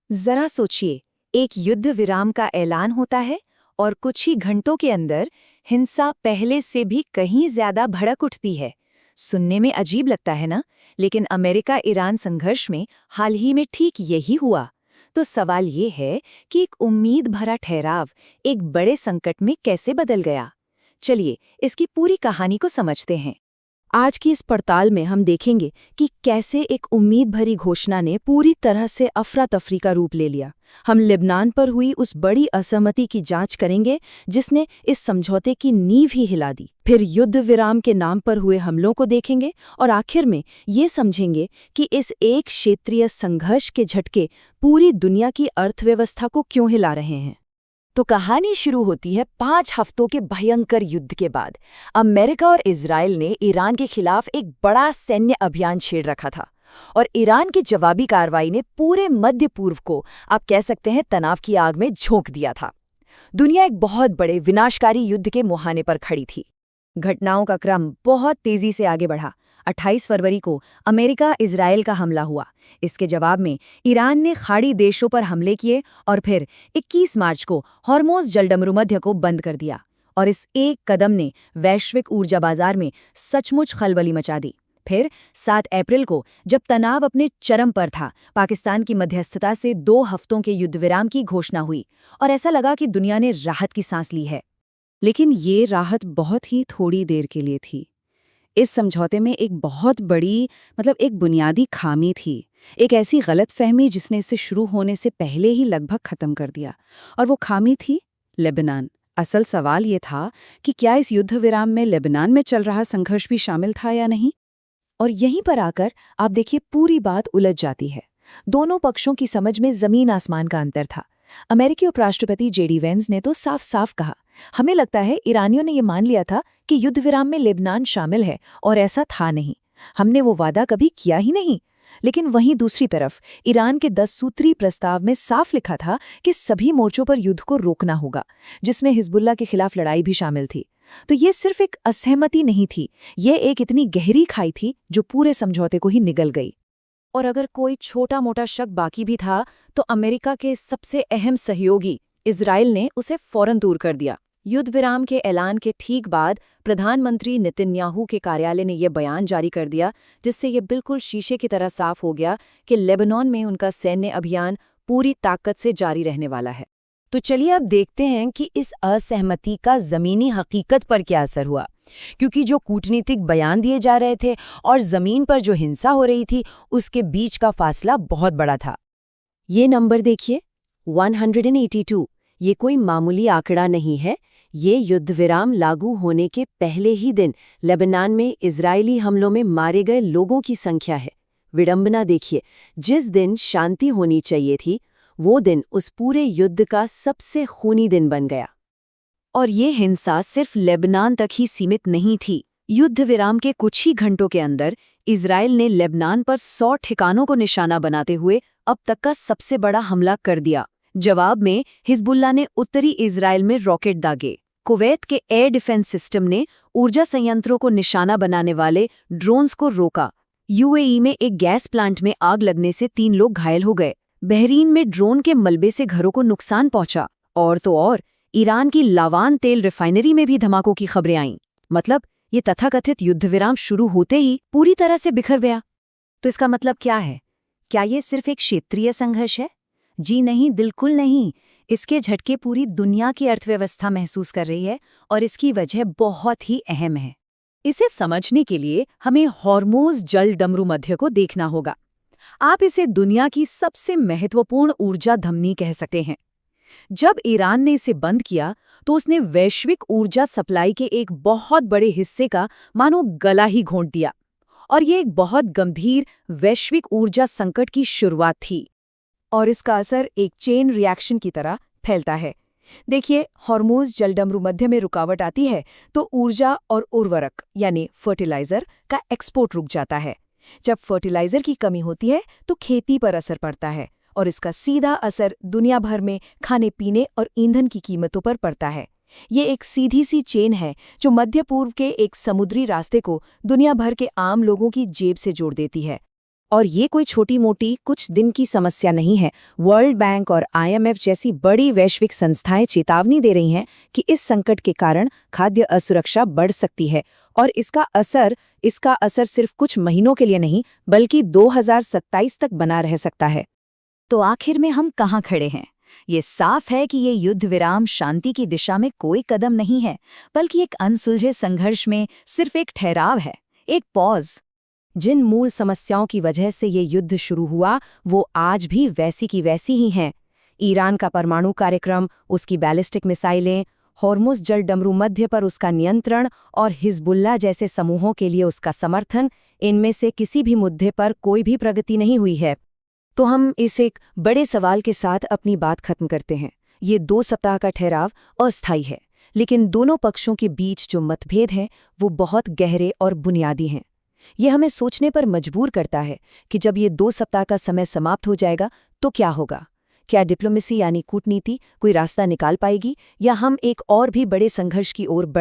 जरा सोचिए, एक युद्ध विराम का ऐलान होता है और कुछ ही घंटों के अंदर हिंसा पहले से भी कहीं ज्यादा भड़क उठती है। सुनने में अजीब लगता है ना, लेकिन अमेरिका ईरान संघर्ष में हाल ही में ठीक यही हुआ। तो सवाल ये है कि एक उम्मीद भरा ठहराव एक बड़े संकट में कैसे बदल गया। चलिए इसकी पूरी कहानी को समझते हैं। आज की इस पड़ताल में हम देखेंगे कि कैसे एक उम्मीद भरी घोषणा ने पूरी तरह से अफरा तफरी का रूप ले लिया। हम लेबनान पर हुई उस बड़ी असहमति की जांच करेंगे जिसने इस समझौते की नींव ही हिला दी। फिर युद्ध विराम के नाम पर हुए हमलों को देखेंगे और आखिर में ये समझेंगे कि इस एक क्षेत्रीय संघर्ष के झटके पूरी दुनिया की अर्थव्यवस्था को क्यों हिला रहे हैं। तो कहानी शुरू होती है 5 हफ्तों के भयंकर युद्ध के बाद। अमेरिका और इजराइल ने ईरान के खिलाफ एक बड़ा सैन्य अभियान छेड़ रखा था और ईरान की जवाबी कार्रवाई ने पूरे मध्य पूर्व को, आप कह सकते हैं, तनाव की आग में झोंक दिया था। दुनिया एक बहुत बड़े विनाशकारी युद्ध के मुहाने पर खड़ी थी। घटनाओं का क्रम बहुत तेजी से आगे बढ़ा। 28 फरवरी को अमेरिका इजराइल का हमला हुआ। इसके जवाब में ईरान ने खाड़ी देशों पर हमले किए और फिर 21 मार्च को हॉर्मोज़ जलडमरूमध्य को बंद कर दिया। और इस एक कदम ने वैश्विक ऊर्जा बाजार में सचमुच खलबली मचा दी। फिर 7 अप्रैल को, जब तनाव अपने चरम पर था, पाकिस्तान की मध्यस्थता से 2 हफ्तों के युद्धविराम की घोषणा हुई और ऐसा लगा कि दुनिया ने राहत की सांस ली है। लेकिन ये राहत बहुत ही थोड़ी देर के लिए थी। इस समझौते में एक बहुत बड़ी एक बुनियादी खामी थी। एक ऐसी गलतफहमी जिसने इसे शुरू होने से पहले ही लगभग खत्म कर दिया। और वो खामी थी लेबनान। असल सवाल ये था कि क्या इस युद्ध विराम में लेबनान में चल रहा संघर्ष भी शामिल था या नहीं। और यहीं पर आकर आप देखिए पूरी बात उलझ जाती है। दोनों पक्षों की समझ में जमीन आसमान का अंतर था। अमेरिकी उपराष्ट्रपति जेडी वेंस ने तो साफ साफ कहा, हमें लगता है ईरानियों ने ये मान लिया था कि युद्ध विराम में लेबनान शामिल है, और ऐसा था नहीं। हमने वो वादा कभी किया ही नहीं। लेकिन वहीं दूसरी तरफ ईरान के 10 सूत्री प्रस्ताव में साफ लिखा था कि सभी मोर्चों पर युद्ध को रोकना होगा, जिसमें हिजबुल्लाह के खिलाफ लड़ाई भी शामिल थी। तो ये सिर्फ एक असहमति नहीं थी, ये एक इतनी गहरी खाई थी जो पूरे समझौते को ही निगल गई। और अगर कोई छोटा मोटा शक बाकी भी था, तो अमेरिका के सबसे अहम सहयोगी इजराइल ने उसे फौरन दूर कर दिया। युद्ध विराम के ऐलान के ठीक बाद प्रधानमंत्री नेतन्याहू के कार्यालय ने यह बयान जारी कर दिया, जिससे ये बिल्कुल शीशे की तरह साफ हो गया कि लेबनान में उनका सैन्य अभियान पूरी ताकत से जारी रहने वाला है। तो चलिए अब देखते हैं कि इस असहमति का ज़मीनी हकीकत पर क्या असर हुआ, क्योंकि जो कूटनीतिक बयान दिए जा रहे थे और ज़मीन पर जो हिंसा हो रही थी, उसके बीच का फासला बहुत बड़ा था। ये नंबर देखिए, 182। ये कोई मामूली आंकड़ा नहीं है। ये युद्ध विराम लागू होने के पहले ही दिन लेबनान में इजरायली हमलों में मारे गए लोगों की संख्या है। विडंबना देखिए, जिस दिन शांति होनी चाहिए थी, वो दिन उस पूरे युद्ध का सबसे खूनी दिन बन गया। और ये हिंसा सिर्फ लेबनान तक ही सीमित नहीं थी। युद्ध विराम के कुछ ही घंटों के अंदर इजराइल ने लेबनान पर 100 ठिकानों को निशाना बनाते हुए अब तक का सबसे बड़ा हमला कर दिया। जवाब में हिजबुल्लाह ने उत्तरी इजराइल में रॉकेट दागे। कुवैत के एयर डिफेंस सिस्टम ने ऊर्जा संयंत्रों को निशाना बनाने वाले ड्रोन्स को रोका। यूएई में एक गैस प्लांट में आग लगने से 3 लोग घायल हो गए। बहरीन में ड्रोन के मलबे से घरों को नुकसान पहुंचा। और तो और ईरान की लावान तेल रिफाइनरी में भी धमाकों की खबरें आईं। मतलब ये तथाकथित युद्ध विराम शुरू होते ही पूरी तरह से बिखर गया। तो इसका मतलब क्या है? क्या ये सिर्फ एक क्षेत्रीय संघर्ष है? जी नहीं, बिल्कुल नहीं। इसके झटके पूरी दुनिया की अर्थव्यवस्था महसूस कर रही है और इसकी वजह बहुत ही अहम है। इसे समझने के लिए हमें हॉर्मोज़ जलडमरूमध्य को देखना होगा। आप इसे दुनिया की सबसे महत्वपूर्ण ऊर्जा धमनी कह सकते हैं। जब ईरान ने इसे बंद किया तो उसने वैश्विक ऊर्जा सप्लाई के एक बहुत बड़े हिस्से का मानो गला ही घोंट दिया, और ये एक बहुत गंभीर वैश्विक ऊर्जा संकट की शुरुआत थी। और इसका असर एक चेन रिएक्शन की तरह फैलता है। देखिए, हॉर्मोज़ जलडमरूमध्य में रुकावट आती है तो ऊर्जा और उर्वरक यानी फर्टिलाइजर का एक्सपोर्ट रुक जाता है। जब फर्टिलाइजर की कमी होती है तो खेती पर असर पड़ता है, और इसका सीधा असर दुनिया भर में खाने पीने और ईंधन की कीमतों पर पड़ता है। ये एक सीधी सी चेन है जो मध्य पूर्व के एक समुद्री रास्ते को दुनिया भर के आम लोगों की जेब से जोड़ देती है। और ये कोई छोटी मोटी कुछ दिन की समस्या नहीं है। वर्ल्ड बैंक और IMF जैसी बड़ी वैश्विक संस्थाएं चेतावनी दे रही हैं कि इस संकट के कारण खाद्य असुरक्षा बढ़ सकती है और इसका असर सिर्फ कुछ महीनों के लिए नहीं बल्कि 2027 तक बना रह सकता है। तो आखिर में हम कहाँ खड़े हैं? ये साफ है कि ये युद्ध विराम शांति की दिशा में कोई कदम नहीं है, बल्कि एक अनसुलझे संघर्ष में सिर्फ एक ठहराव है, एक पॉज। जिन मूल समस्याओं की वजह से ये युद्ध शुरू हुआ वो आज भी वैसी की वैसी ही हैं। ईरान का परमाणु कार्यक्रम, उसकी बैलिस्टिक मिसाइलें, हॉर्मुज़ जल डमरू मध्य पर उसका नियंत्रण और हिजबुल्ला जैसे समूहों के लिए उसका समर्थन, इनमें से किसी भी मुद्दे पर कोई भी प्रगति नहीं हुई है। तो हम इस एक बड़े सवाल के साथ अपनी बात खत्म करते हैं। ये 2 सप्ताह का ठहराव अस्थायी है, लेकिन दोनों पक्षों के बीच जो मतभेद हैं वो बहुत गहरे और बुनियादी हैं। ये हमें सोचने पर मजबूर करता है कि जब ये 2 सप्ताह का समय समाप्त हो जाएगा तो क्या होगा? क्या डिप्लोमेसी यानी कूटनीति कोई रास्ता निकाल पाएगी, या हम एक और भी बड़े संघर्ष की ओर